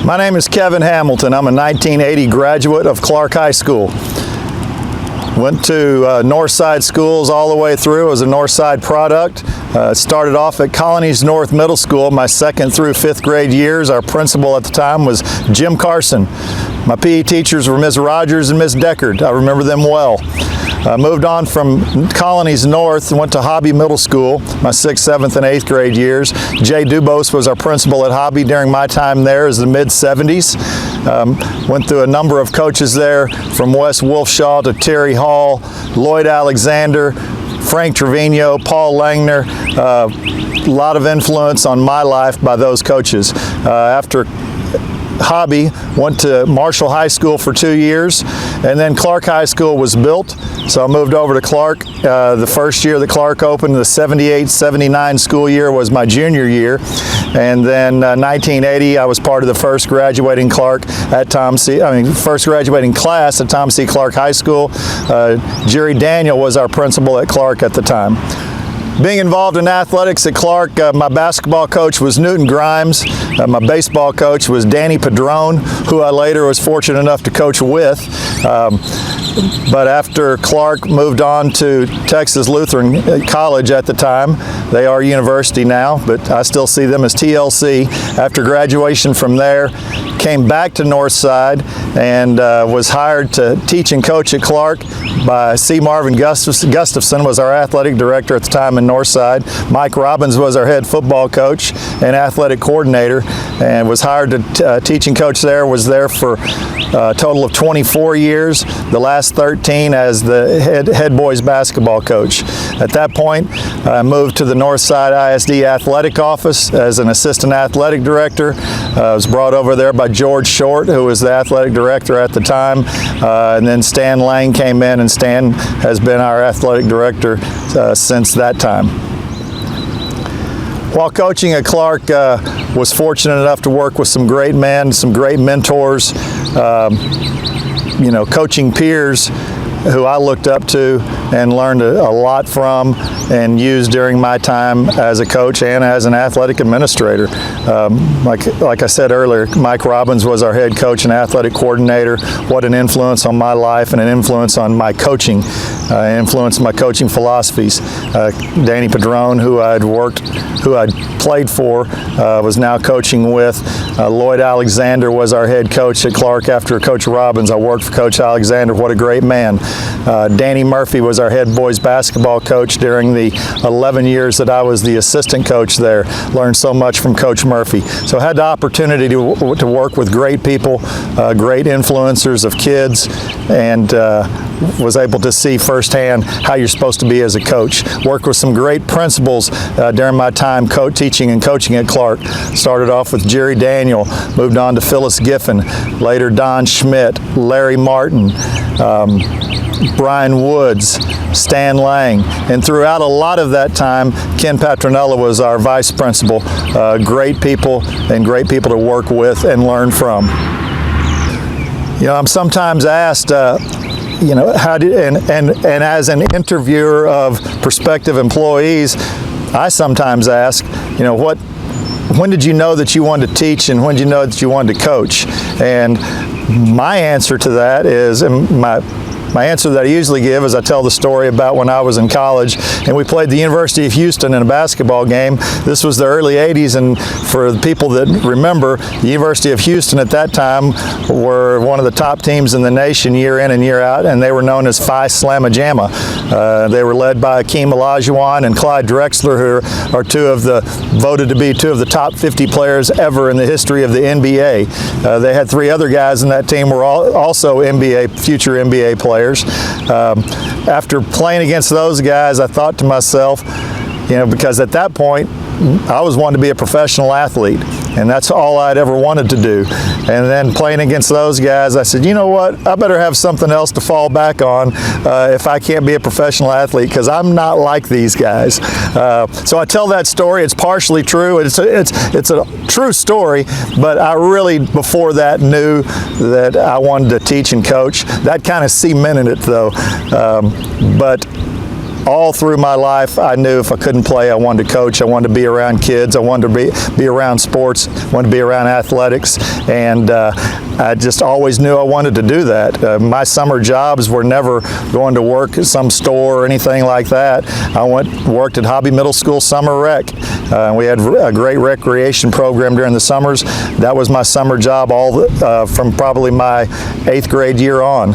My name is Kevin Hamilton. I'm a 1980 graduate of Clark High School. Went to Northside schools all the way through as a Northside product. Started off at Colonies North Middle School my 2nd through 5th grade years. Our principal at the time was Jim Carson. My PE teachers were Ms. Rogers and Ms. Deckard. I remember them well. Moved on from Colonies North and went to Hobby Middle School my 6th, 7th, and 8th grade years. Jay Dubose was our principal at Hobby during my time there as the mid-70s. Went through a number of coaches there, from Wes Wolfshaw to Terry Hall, Lloyd Alexander, Frank Trevino, Paul Langner. A lot of influence on my life by those coaches. After Hobby, went to Marshall High School for 2 years, and then Clark High School was built, so I moved over to Clark. The first year that Clark opened, the 78-79 school year, was my junior year, and then 1980 I was part of the first graduating Clark at first graduating class at Tom C. Clark High School. Jerry Daniel was our principal at Clark at the time. Being involved in athletics at Clark, my basketball coach was Newton Grimes. My baseball coach was Danny Padron, who I later was fortunate enough to coach with. But after Clark moved on to Texas Lutheran College at the time, they are university now, but I still see them as TLC. After graduation from there, came back to Northside and was hired to teach and coach at Clark by C. Marvin Gustafson, was our athletic director at the time in Northside. Mike Robbins was our head football coach and athletic coordinator, and was hired to teach and coach there. Was there for a total of 24 years, the last 13 as the head boys basketball coach. At that point, I moved to the Northside ISD athletic office as an assistant athletic director. I was brought over there by George Short, who was the athletic director at the time, and then Stan Lang came in, and Stan has been our athletic director since that time. While coaching at Clark, was fortunate enough to work with some great men, some great mentors, coaching peers who I looked up to and learned a lot from and used during my time as a coach and as an athletic administrator. Like I said earlier, Mike Robbins was our head coach and athletic coordinator. What an influence on my life and an influence on my coaching, influenced my coaching philosophies. Danny Padron, who I'd played for, was now coaching with. Lloyd Alexander was our head coach at Clark after Coach Robbins. I worked for Coach Alexander. What a great man. Danny Murphy was our head boys basketball coach during the 11 years that I was the assistant coach there. Learned so much from Coach Murphy. So I had the opportunity to work with great people, great influencers of kids, and was able to see firsthand how you're supposed to be as a coach. Worked with some great principals during my time teaching and coaching at Clark. Started off with Jerry Daniel, moved on to Phyllis Giffen, later Don Schmidt, Larry Martin, Brian Woods, Stan Lang, and throughout a lot of that time, Ken Patronella was our vice principal. Great people and great people to work with and learn from. I'm sometimes asked, how did, and as an interviewer of prospective employees, I sometimes ask, when did you know that you wanted to teach, and when did you know that you wanted to coach? And my answer to that is, my answer that I usually give is I tell the story about when I was in college and we played the University of Houston in a basketball game. This was the early 80s, and for the people that remember, the University of Houston at that time were one of the top teams in the nation year in and year out, and they were known as Phi Slamma Jamma. They were led by Akeem Olajuwon and Clyde Drexler, who are voted to be two of the top 50 players ever in the history of the NBA. They had 3 other guys in that team who were also future NBA players. After playing against those guys, I thought to myself, because at that point I was wanting to be a professional athlete, and that's all I'd ever wanted to do. And then playing against those guys, I said, you know what, I better have something else to fall back on if I can't be a professional athlete, because I'm not like these guys. So I tell that story. It's partially true. It's a true story, but I really, before that, knew that I wanted to teach and coach. That kind of cemented it, though. But all through my life, I knew if I couldn't play, I wanted to coach. I wanted to be around kids. I wanted to be around sports. I wanted to be around athletics. And I just always knew I wanted to do that. My summer jobs were never going to work at some store or anything like that. I worked at Hobby Middle School Summer Rec. We had a great recreation program during the summers. That was my summer job from probably my 8th grade year on.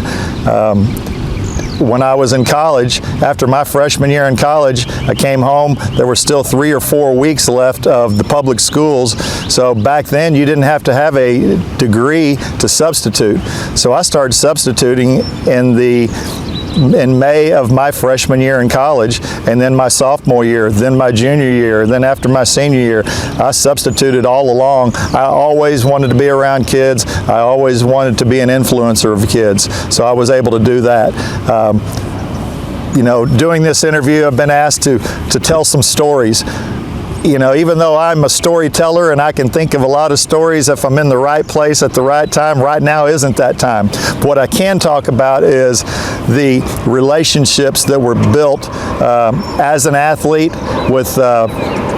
When I was in college, after my freshman year in college, I came home. There were still 3 or 4 weeks left of the public schools. So back then, you didn't have to have a degree to substitute. So I started substituting in May of my freshman year in college, and then my sophomore year, then my junior year, then after my senior year, I substituted all along. I always wanted to be around kids. I always wanted to be an influencer of kids, so I was able to do that. Doing this interview, I've been asked to tell some stories. Even though I'm a storyteller and I can think of a lot of stories, if I'm in the right place at the right time, right now isn't that time. But what I can talk about is the relationships that were built as an athlete with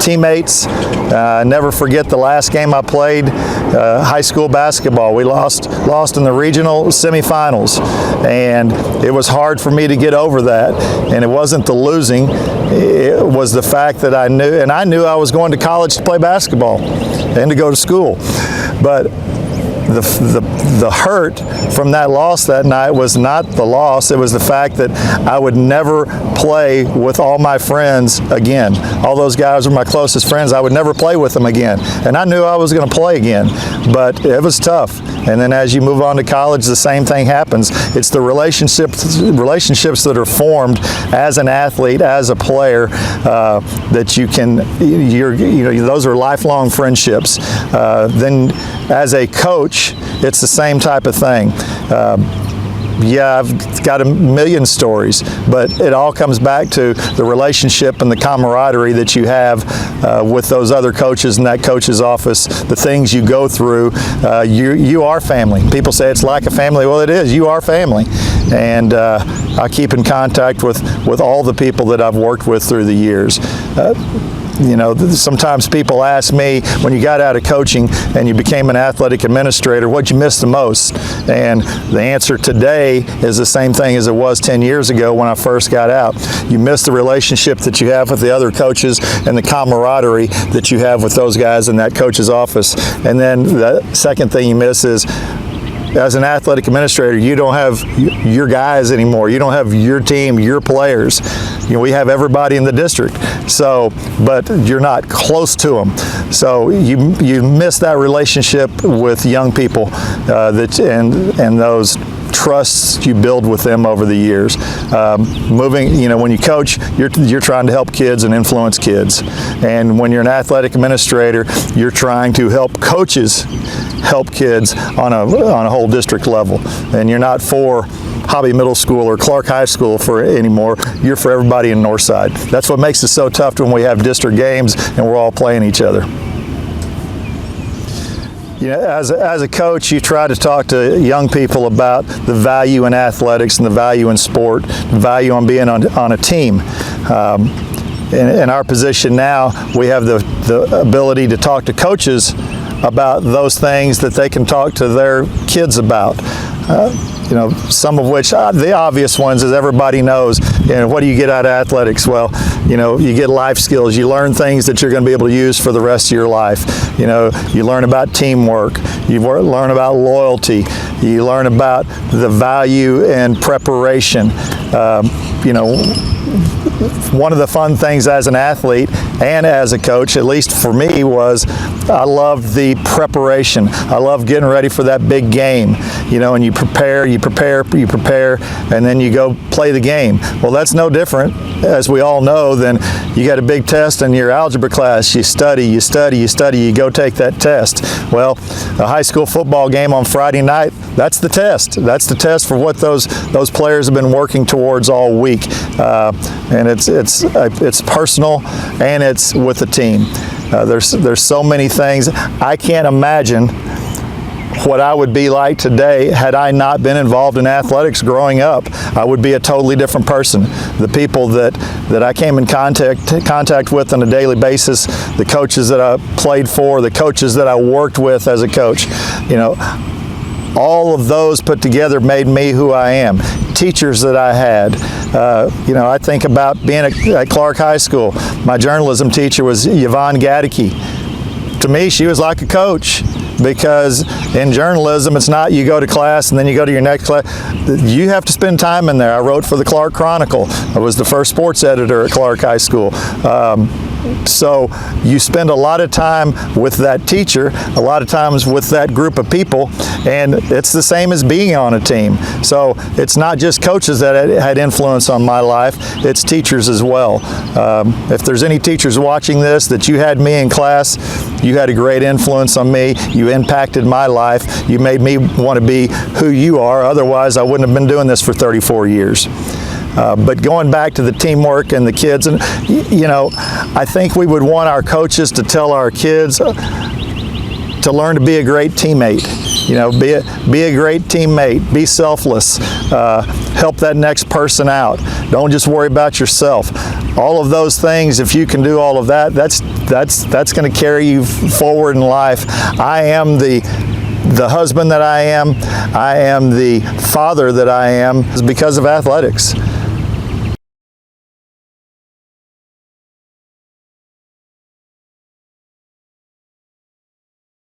teammates. Never forget the last game I played, high school basketball. We lost in the regional semifinals, and it was hard for me to get over that. And it wasn't the losing, it was the fact that I knew I was going to college to play basketball and to go to school. But the hurt from that loss that night was not the loss. It was the fact that I would never play with all my friends again. All those guys were my closest friends. I would never play with them again. And I knew I was going to play again, but it was tough. And then as you move on to college, the same thing happens. It's the relationships that are formed as an athlete, as a player, that those are lifelong friendships. Then as a coach, it's the same type of thing. I've got a million stories, but it all comes back to the relationship and the camaraderie that you have with those other coaches in that coach's office, the things you go through. You are family. People say it's like a family. Well, it is. You are family. And I keep in contact with all the people that I've worked with through the years. Sometimes people ask me, when you got out of coaching and you became an athletic administrator, what'd you miss the most? And the answer today is the same thing as it was 10 years ago when I first got out. You miss the relationship that you have with the other coaches and the camaraderie that you have with those guys in that coach's office. And then the second thing you miss is, as an athletic administrator, you don't have your guys anymore. You don't have your team, your players. We have everybody in the district. But you're not close to them. So you miss that relationship with young people and those trusts you build with them over the years. When you coach, you're trying to help kids and influence kids. And when you're an athletic administrator, you're trying to help coaches help kids on a whole district level. And you're not for Hobby Middle School or Clark High School anymore. You're for everybody in Northside. That's what makes it so tough when we have district games and we're all playing each other. As a coach, you try to talk to young people about the value in athletics and the value in sport, the value on being on a team. In our position now, we have the ability to talk to coaches about those things that they can talk to their kids about. Some of which, the obvious ones, as everybody knows, what do you get out of athletics? Well, you get life skills. You learn things that you're going to be able to use for the rest of your life. You learn about teamwork. You learn about loyalty. You learn about the value in preparation. One of the fun things as an athlete and as a coach, at least for me, was I loved the preparation. I loved getting ready for that big game, and you prepare, and then you go play the game. Well, that's no different, as we all know, than you got a big test in your algebra class. You study, you go take that test. Well, a high school football game on Friday night, that's the test. That's the test for what those players have been working towards all week. And it's personal, and it's with the team. There's so many things. I can't imagine what I would be like today had I not been involved in athletics growing up. I would be a totally different person. The people that I came in contact with on a daily basis, the coaches that I played for, the coaches that I worked with as a coach, all of those put together made me who I am. Teachers that I had, I think about being at Clark High School. My journalism teacher was Yvonne Gaddicke. To me, she was like a coach, because in journalism, it's not you go to class and then you go to your next class. You have to spend time in there. I wrote for the Clark Chronicle. I was the first sports editor at Clark High School. So you spend a lot of time with that teacher, a lot of times with that group of people, and it's the same as being on a team. So it's not just coaches that had influence on my life, it's teachers as well. If there's any teachers watching this that you had me in class, you had a great influence on me, you impacted my life, you made me want to be who you are, otherwise I wouldn't have been doing this for 34 years. But going back to the teamwork and the kids, and I think we would want our coaches to tell our kids to learn to be a great teammate. Be a great teammate. Be selfless. Help that next person out. Don't just worry about yourself. All of those things, if you can do all of that, that's going to carry you forward in life. I am the husband that I am the father that I am is because of athletics.